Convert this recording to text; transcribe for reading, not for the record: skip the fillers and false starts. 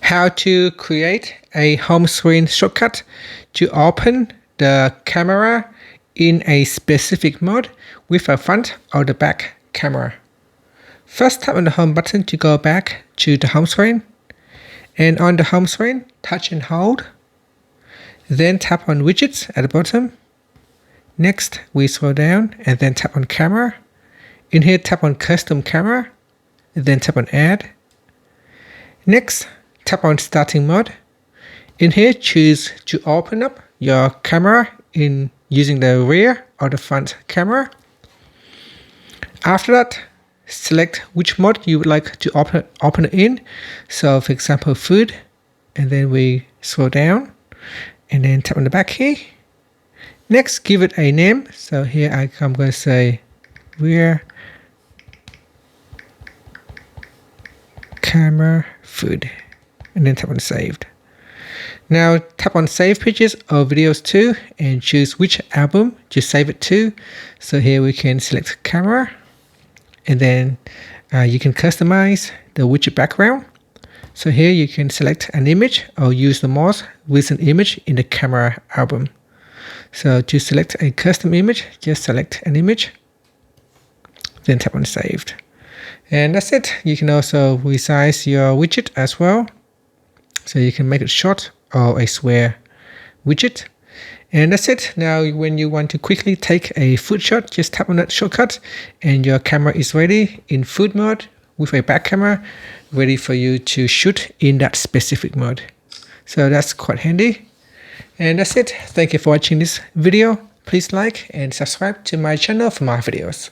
how to create a home screen shortcut to open the camera in a specific mode with a front or the back camera. First, tap on the home button to go back to the home screen, and on the home screen, touch and hold. Then tap on widgets at the bottom. Next, we scroll down and then tap on camera. In here, tap on custom camera, then tap on add. Next, tap on starting mode. In here, choose to open up your camera in using the rear or the front camera. After that, select which mode you would like to open it in. So for example, food, and then we scroll down and then tap on the back key. Next, give it a name. So here I'm going to say rear camera food, and then tap on saved. Now tap on save pictures or videos to and choose which album to save it to. So here we can select camera, and then you can customize the widget background. So here you can select an image or use the mouse with an image in the camera album. So to select a custom image, just select an image, then tap on saved. And that's it. You can also resize your widget as well. So you can make it short or a square widget. And that's it. Now when you want to quickly take a food shot, just tap on that shortcut and your camera is ready in food mode with a back camera ready for you to shoot in that specific mode. So that's quite handy. And that's it. Thank you for watching this video. Please like and subscribe to my channel for more videos.